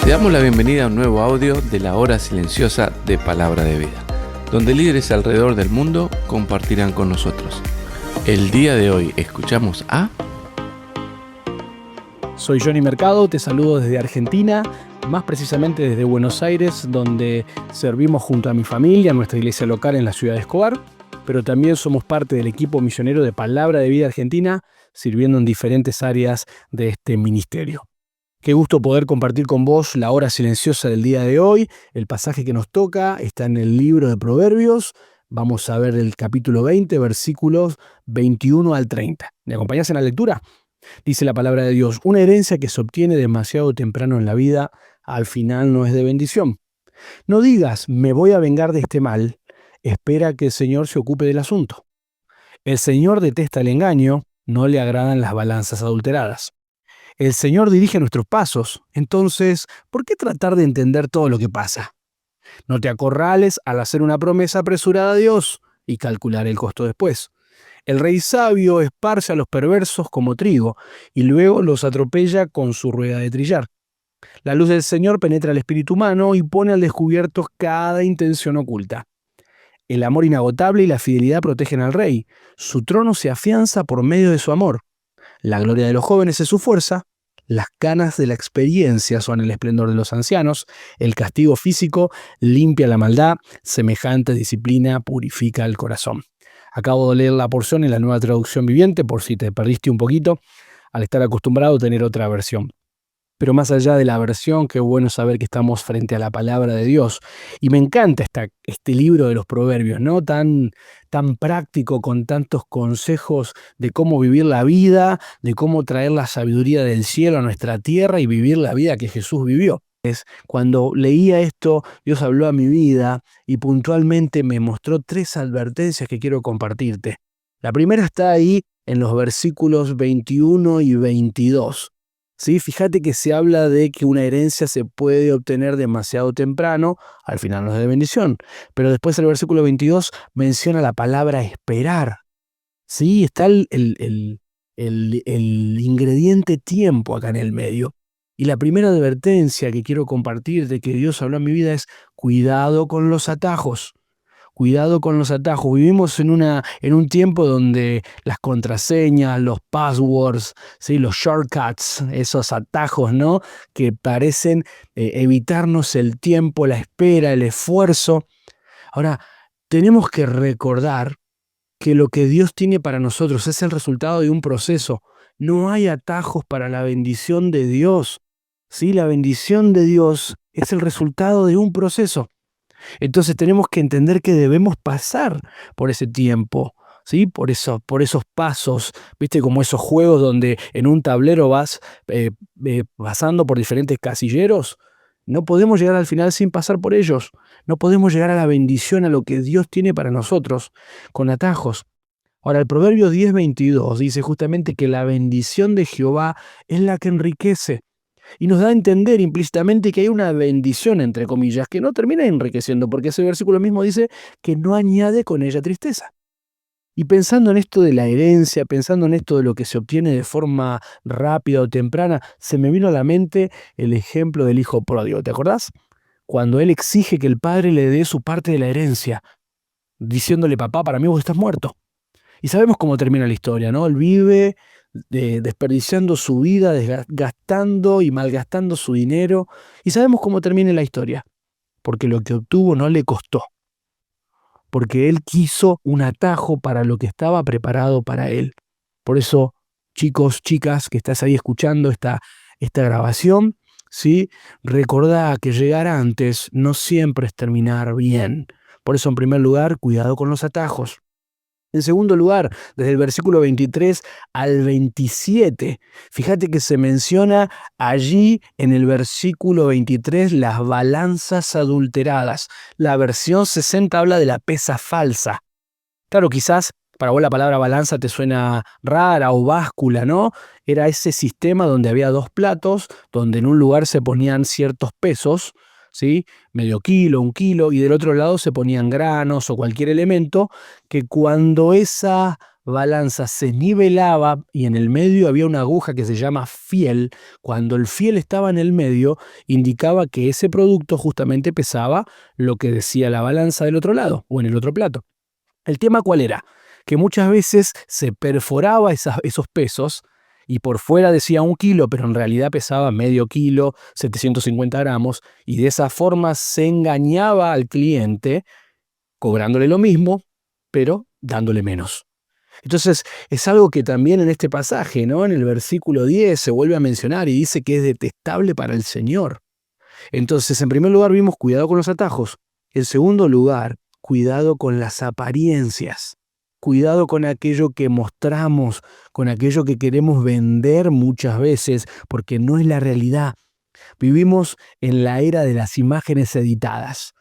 Te damos la bienvenida a un nuevo audio de la hora silenciosa de Palabra de Vida, donde líderes alrededor del mundo compartirán con nosotros. El día de hoy escuchamos a... Soy Johnny Mercado, te saludo desde Argentina, más precisamente desde Buenos Aires, donde servimos junto a mi familia, nuestra iglesia local en la ciudad de Escobar, pero también somos parte del equipo misionero de Palabra de Vida Argentina, sirviendo en diferentes áreas de este ministerio. Qué gusto poder compartir con vos la hora silenciosa del día de hoy. El pasaje que nos toca está en el libro de Proverbios. Vamos a ver el capítulo 20, versículos 21 al 30. ¿Me acompañás en la lectura? Dice la palabra de Dios: una herencia que se obtiene demasiado temprano en la vida, al final no es de bendición. No digas, me voy a vengar de este mal. Espera que el Señor se ocupe del asunto. El Señor detesta el engaño, no le agradan las balanzas adulteradas. El Señor dirige nuestros pasos, entonces, ¿por qué tratar de entender todo lo que pasa? No te acorrales al hacer una promesa apresurada a Dios y calcular el costo después. El rey sabio esparce a los perversos como trigo y luego los atropella con su rueda de trillar. La luz del Señor penetra el espíritu humano y pone al descubierto cada intención oculta. El amor inagotable y la fidelidad protegen al rey. Su trono se afianza por medio de su amor. La gloria de los jóvenes es su fuerza, las canas de la experiencia son el esplendor de los ancianos, el castigo físico limpia la maldad, semejante disciplina purifica el corazón. Acabo de leer la porción en la Nueva Traducción Viviente, por si te perdiste un poquito, al estar acostumbrado a tener otra versión. Pero más allá de la versión, qué bueno saber que estamos frente a la palabra de Dios. Y me encanta este libro de los Proverbios, ¿no? Tan práctico, con tantos consejos de cómo vivir la vida, de cómo traer la sabiduría del cielo a nuestra tierra y vivir la vida que Jesús vivió. Cuando leía esto, Dios habló a mi vida y puntualmente me mostró 3 advertencias que quiero compartirte. La primera está ahí en los versículos 21 y 22. ¿Sí? Fíjate que se habla de que una herencia se puede obtener demasiado temprano, al final no es de bendición. Pero después el versículo 22 menciona la palabra esperar. ¿Sí? Está el ingrediente tiempo acá en el medio. Y la primera advertencia que quiero compartir de que Dios habló en mi vida es: cuidado con los atajos. Cuidado con los atajos. Vivimos en un tiempo donde las contraseñas, los passwords, ¿sí? Los shortcuts, esos atajos, ¿no? Que parecen evitarnos el tiempo, la espera, el esfuerzo. Ahora, tenemos que recordar que lo que Dios tiene para nosotros es el resultado de un proceso. No hay atajos para la bendición de Dios. ¿Sí? La bendición de Dios es el resultado de un proceso. Entonces tenemos que entender que debemos pasar por ese tiempo, ¿sí? Por esos pasos, ¿viste? Como esos juegos donde en un tablero vas pasando por diferentes casilleros. No podemos llegar al final sin pasar por ellos. No podemos llegar a la bendición, a lo que Dios tiene para nosotros, con atajos. Ahora, el Proverbio 10:22 dice justamente que la bendición de Jehová es la que enriquece. Y nos da a entender implícitamente que hay una bendición, entre comillas, que no termina enriqueciendo, porque ese versículo mismo dice que no añade con ella tristeza. Y pensando en esto de la herencia, pensando en esto de lo que se obtiene de forma rápida o temprana, se me vino a la mente el ejemplo del hijo pródigo. ¿Te acordás? Cuando él exige que el padre le dé su parte de la herencia, diciéndole: papá, para mí vos estás muerto. Y sabemos cómo termina la historia, ¿no? Él vive desperdiciando su vida, gastando y malgastando su dinero. Y sabemos cómo termina la historia. Porque lo que obtuvo no le costó. Porque él quiso un atajo para lo que estaba preparado para él. Por eso, chicos, chicas, que estás ahí escuchando esta grabación, ¿sí? Recordá que llegar antes no siempre es terminar bien. Por eso, en primer lugar, cuidado con los atajos. En segundo lugar, desde el versículo 23 al 27, fíjate que se menciona allí en el versículo 23 las balanzas adulteradas. La versión 60 habla de la pesa falsa. Claro, quizás para vos la palabra balanza te suena rara o báscula, ¿no? Era ese sistema donde había 2 platos, donde en un lugar se ponían ciertos pesos, ¿sí? Medio kilo, 1 kilo, y del otro lado se ponían granos o cualquier elemento que cuando esa balanza se nivelaba y en el medio había una aguja que se llama fiel. Cuando el fiel estaba en el medio, indicaba que ese producto justamente pesaba lo que decía la balanza del otro lado o en el otro plato. ¿El tema cuál era? Que muchas veces se perforaba esos pesos y por fuera decía 1 kilo, pero en realidad pesaba medio kilo, 750 gramos, y de esa forma se engañaba al cliente cobrándole lo mismo, pero dándole menos. Entonces, es algo que también en este pasaje, ¿no? En el versículo 10 se vuelve a mencionar y dice que es detestable para el Señor. Entonces, en primer lugar vimos cuidado con los atajos. En segundo lugar, cuidado con las apariencias. Cuidado con aquello que mostramos, con aquello que queremos vender muchas veces, porque no es la realidad. Vivimos en la era de las imágenes editadas,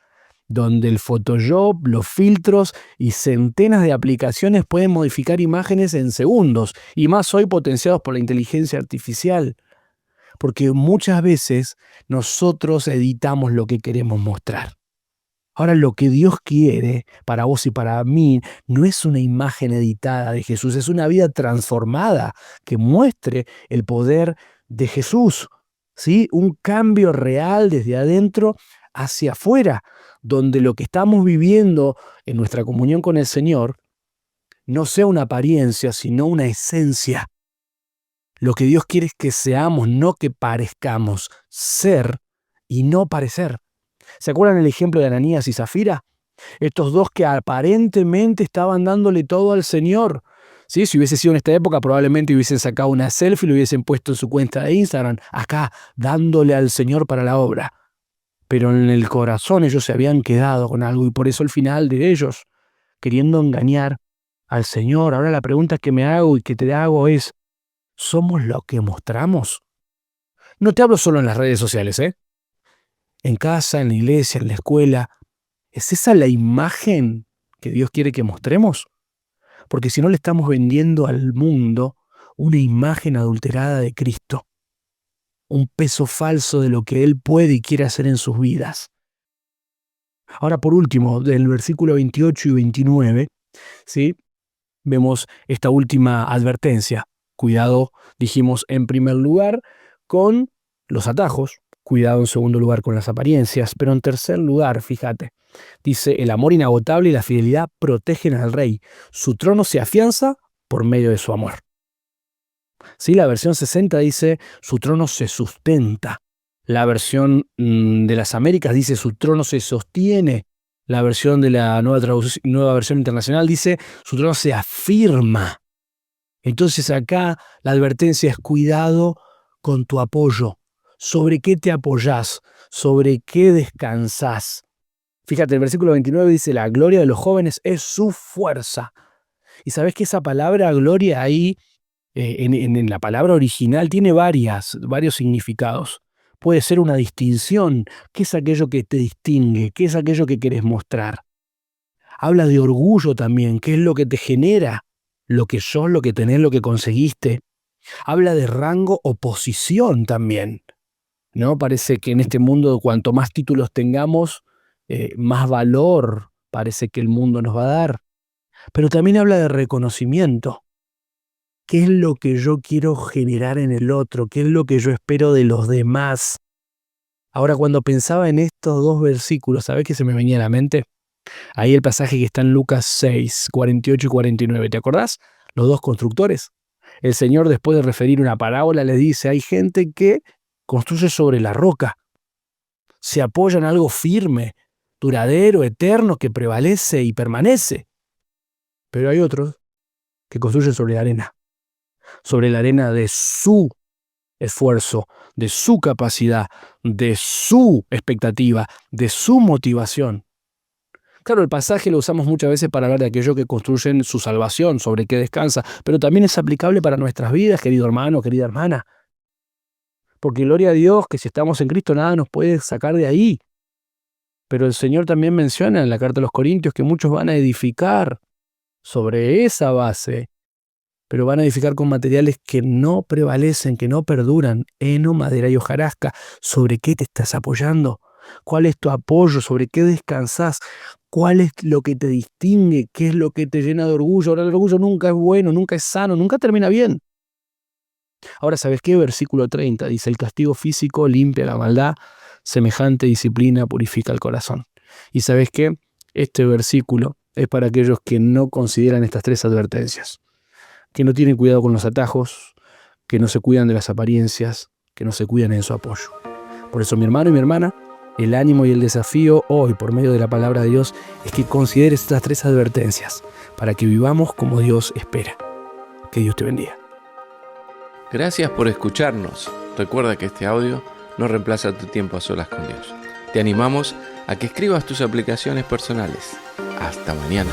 donde el Photoshop, los filtros y centenas de aplicaciones pueden modificar imágenes en segundos, y más hoy potenciados por la inteligencia artificial. Porque muchas veces nosotros editamos lo que queremos mostrar. Ahora, lo que Dios quiere para vos y para mí no es una imagen editada de Jesús, es una vida transformada que muestre el poder de Jesús, ¿sí? Un cambio real desde adentro hacia afuera, donde lo que estamos viviendo en nuestra comunión con el Señor no sea una apariencia, sino una esencia. Lo que Dios quiere es que seamos, no que parezcamos, ser y no parecer. ¿Se acuerdan el ejemplo de Ananías y Zafira? Estos dos que aparentemente estaban dándole todo al Señor. ¿Sí? Si hubiese sido en esta época, probablemente hubiesen sacado una selfie y lo hubiesen puesto en su cuenta de Instagram, acá, dándole al Señor para la obra. Pero en el corazón ellos se habían quedado con algo y por eso el final de ellos, queriendo engañar al Señor. Ahora la pregunta que me hago y que te hago es, ¿somos lo que mostramos? No te hablo solo en las redes sociales, ¿eh? En casa, en la iglesia, en la escuela. ¿Es esa la imagen que Dios quiere que mostremos? Porque si no le estamos vendiendo al mundo una imagen adulterada de Cristo, un peso falso de lo que Él puede y quiere hacer en sus vidas. Ahora, por último, del versículo 28 y 29, ¿sí? Vemos esta última advertencia. Cuidado, dijimos en primer lugar, con los atajos. Cuidado en segundo lugar con las apariencias. Pero en tercer lugar, fíjate, dice, el amor inagotable y la fidelidad protegen al rey. Su trono se afianza por medio de su amor. ¿Sí? La versión 60 dice, su trono se sustenta. La versión de las Américas dice, su trono se sostiene. La versión de la nueva versión internacional dice, su trono se afirma. Entonces acá la advertencia es cuidado con tu apoyo. ¿Sobre qué te apoyás? ¿Sobre qué descansás? Fíjate, el versículo 29 dice, la gloria de los jóvenes es su fuerza. Y sabes que esa palabra gloria ahí, en la palabra original, tiene varios significados. Puede ser una distinción. ¿Qué es aquello que te distingue? ¿Qué es aquello que querés mostrar? Habla de orgullo también. ¿Qué es lo que te genera? Lo que sos, lo que tenés, lo que conseguiste. Habla de rango o posición también, ¿no? Parece que en este mundo, cuanto más títulos tengamos, más valor parece que el mundo nos va a dar. Pero también habla de reconocimiento. ¿Qué es lo que yo quiero generar en el otro? ¿Qué es lo que yo espero de los demás? Ahora, cuando pensaba en estos dos versículos, ¿sabés qué se me venía a la mente? Ahí el pasaje que está en Lucas 6, 48 y 49. ¿Te acordás? Los dos constructores. El Señor, después de referir una parábola, les dice, hay gente que construye sobre la roca. Se apoya en algo firme, duradero, eterno, que prevalece y permanece. Pero hay otros que construyen sobre la arena de su esfuerzo, de su capacidad, de su expectativa, de su motivación. Claro, el pasaje lo usamos muchas veces para hablar de aquellos que construyen su salvación, sobre qué descansa, pero también es aplicable para nuestras vidas, querido hermano, querida hermana. Porque gloria a Dios que si estamos en Cristo nada nos puede sacar de ahí. Pero el Señor también menciona en la carta a los Corintios que muchos van a edificar sobre esa base, pero van a edificar con materiales que no prevalecen, que no perduran, heno, madera y hojarasca. ¿Sobre qué te estás apoyando? ¿Cuál es tu apoyo? ¿Sobre qué descansás? ¿Cuál es lo que te distingue? ¿Qué es lo que te llena de orgullo? Ahora, el orgullo nunca es bueno, nunca es sano, nunca termina bien. Ahora, ¿sabes qué? Versículo 30 dice, el castigo físico limpia la maldad, semejante disciplina purifica el corazón. ¿Y sabes qué? Este versículo es para aquellos que no consideran estas 3 advertencias, que no tienen cuidado con los atajos, que no se cuidan de las apariencias, que no se cuidan en su apoyo. Por eso, mi hermano y mi hermana, el ánimo y el desafío hoy, por medio de la palabra de Dios, es que consideres estas 3 advertencias para que vivamos como Dios espera. Que Dios te bendiga. Gracias por escucharnos. Recuerda que este audio no reemplaza tu tiempo a solas con Dios. Te animamos a que escribas tus aplicaciones personales. Hasta mañana.